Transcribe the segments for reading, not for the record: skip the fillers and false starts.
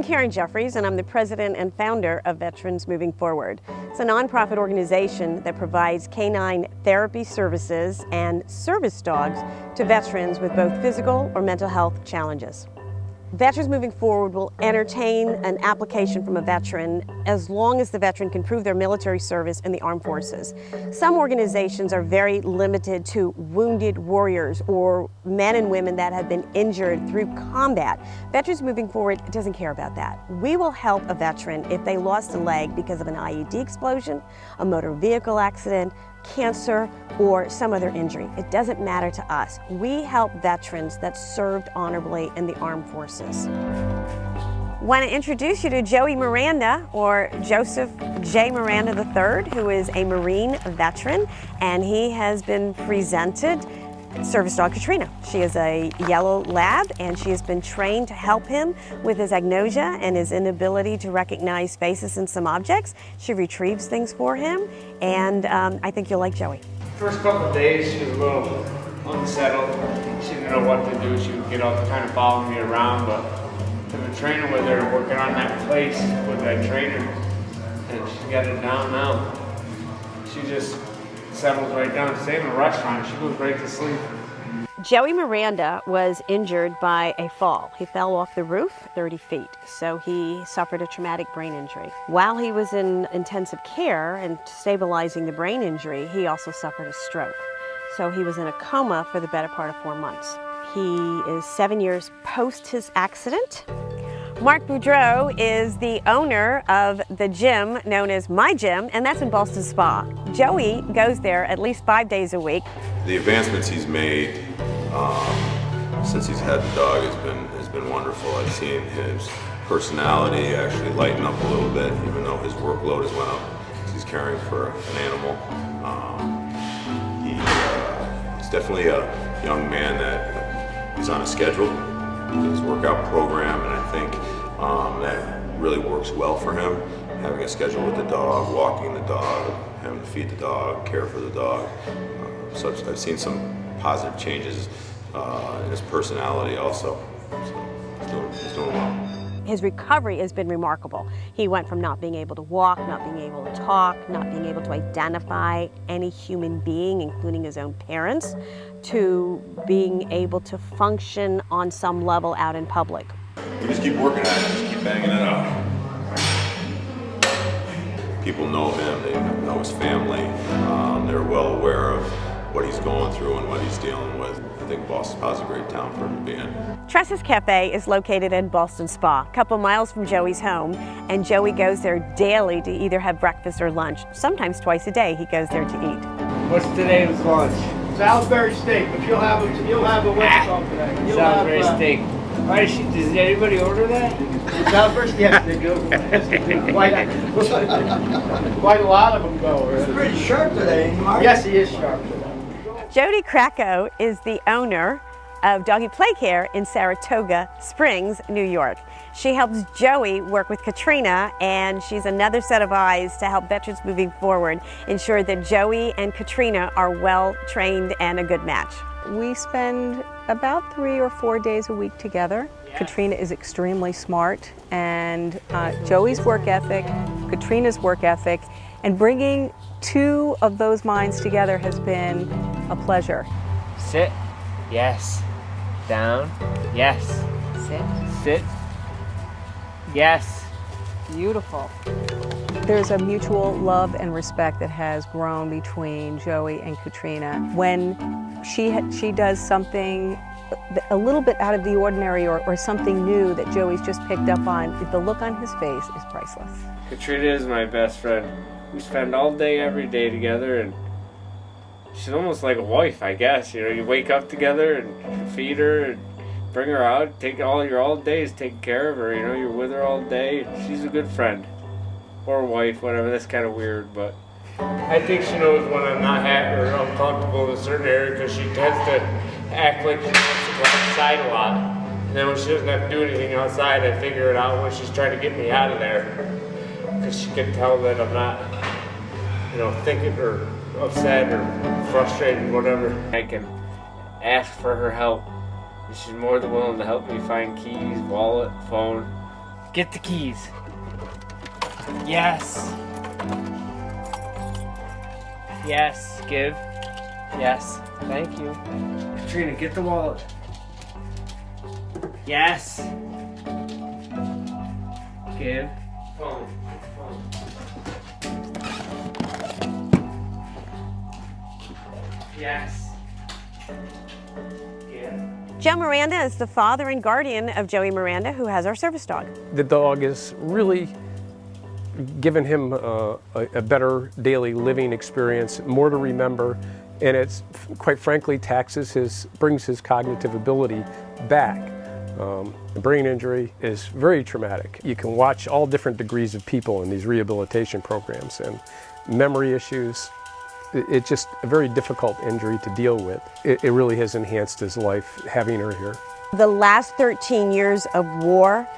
Karen Jeffries, and I'm the president and founder of Veterans Moving Forward. It's a nonprofit organization that provides canine therapy services and service dogs to veterans with both physical or mental health challenges. Veterans Moving Forward will entertain an application from a veteran as long as the veteran can prove their military service in the armed forces. Some organizations are very limited to wounded warriors or men and women that have been injured through combat. Veterans Moving Forward doesn't care about that. We will help a veteran if they lost a leg because of an IED explosion, a motor vehicle accident, cancer, or some other injury. It doesn't matter to us. We help veterans that served honorably in the armed forces. I want to introduce you to Joey Miranda, or Joseph J. Miranda III, who is a Marine veteran, and he has been presented service dog Katrina. She is a yellow lab, and she has been trained to help him with his agnosia and his inability to recognize faces and some objects. She retrieves things for him, and I think you'll like Joey. First couple of days, she was a little unsettled. She didn't know what to do. She would get up, kind of follow me around, but the trainer with her, working on that place with that trainer, and she got it down now. She just settles right down. Same in a restaurant, she goes right to sleep. Joey Miranda was injured by a fall. He fell off the roof 30 feet, so he suffered a traumatic brain injury. While he was in intensive care and stabilizing the brain injury, he also suffered a stroke. So he was in a coma for the better part of 4 months. He is 7 years post his accident. Mark Boudreau is the owner of the gym known as My Gym, and that's in Boston Spa. Joey goes there at least 5 days a week. The advancements he's made since he's had the dog has been wonderful. I've seen his personality actually lighten up a little bit, even though his workload has went up. He's caring for an animal. He's definitely a young man that is on a schedule, his workout program, and I think that really works well for him. Having a schedule with the dog, walking the dog, having to feed the dog, care for the dog. So I've seen some positive changes in his personality also. So he's doing well. His recovery has been remarkable. He went from not being able to walk, not being able to talk, not being able to identify any human being, including his own parents, to being able to function on some level out in public. You just keep working at it, just keep banging it out. People know him, they know his family, they're well aware of what he's going through and what he's dealing with. I think Boston Spa is a great town for him to be in. Tressa's Cafe is located in Boston Spa, a couple miles from Joey's home, and Joey goes there daily to either have breakfast or lunch. Sometimes twice a day he goes there to eat. What's today's lunch? Salisbury steak, but you'll have a what's called today. Salisbury steak. Why does anybody order that? Salisbury steak, yes, they do. Quite a lot of them go. He's pretty sharp today, Mark. Yes, he is sharp today. Jody Krakow is the owner of Doggy Play Care in Saratoga Springs, New York. She helps Joey work with Katrina, and she's another set of eyes to help Veterans Moving Forward ensure that Joey and Katrina are well trained and a good match. We spend about 3 or 4 days a week together. Katrina is extremely smart, and Joey's work ethic, Katrina's work ethic, and bringing two of those minds together has been a pleasure. Sit. Yes. Down. Yes. Sit. Sit. Yes. Beautiful. There's a mutual love and respect that has grown between Joey and Katrina. When she does something a little bit out of the ordinary or something new that Joey's just picked up on, the look on his face is priceless. Katrina is my best friend. We spend all day, every day together, and she's almost like a wife, I guess. You know, you wake up together and feed her and bring her out, take all days taking care of her. You know, you're with her all day. She's a good friend. Or wife, whatever. That's kind of weird, but I think she knows when I'm not happy or uncomfortable in a certain area, because she tends to act like she wants to go outside a lot. And then when she doesn't have to do anything outside, I figure it out when she's trying to get me out of there. Because she can tell that I'm not, thinking or upset or frustrated, whatever. I can ask for her help. And she's more than willing to help me find keys, wallet, phone. Get the keys. Yes. Yes. Give. Yes. Thank you. Katrina, get the wallet. Yes. Give. Phone. Yes. Give. Joe Miranda is the father and guardian of Joey Miranda, who has our service dog. The dog is really given him a better daily living experience, more to remember, and it's quite frankly brings his cognitive ability back. A brain injury is very traumatic. You can watch all different degrees of people in these rehabilitation programs, and memory issues. It's just a very difficult injury to deal with. It really has enhanced his life having her here. The last 13 years of war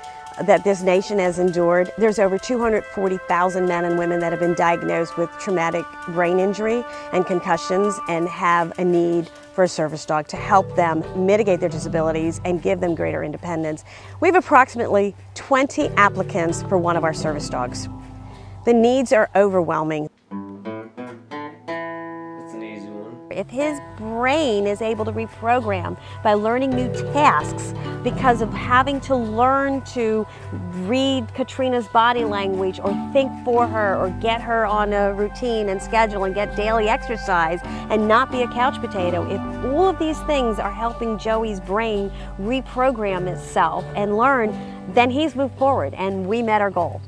that this nation has endured, there's over 240,000 men and women that have been diagnosed with traumatic brain injury and concussions and have a need for a service dog to help them mitigate their disabilities and give them greater independence. We have approximately 20 applicants for one of our service dogs. The needs are overwhelming. If his brain is able to reprogram by learning new tasks because of having to learn to read Katrina's body language or think for her or get her on a routine and schedule and get daily exercise and not be a couch potato, if all of these things are helping Joey's brain reprogram itself and learn, then he's moved forward and we met our goal.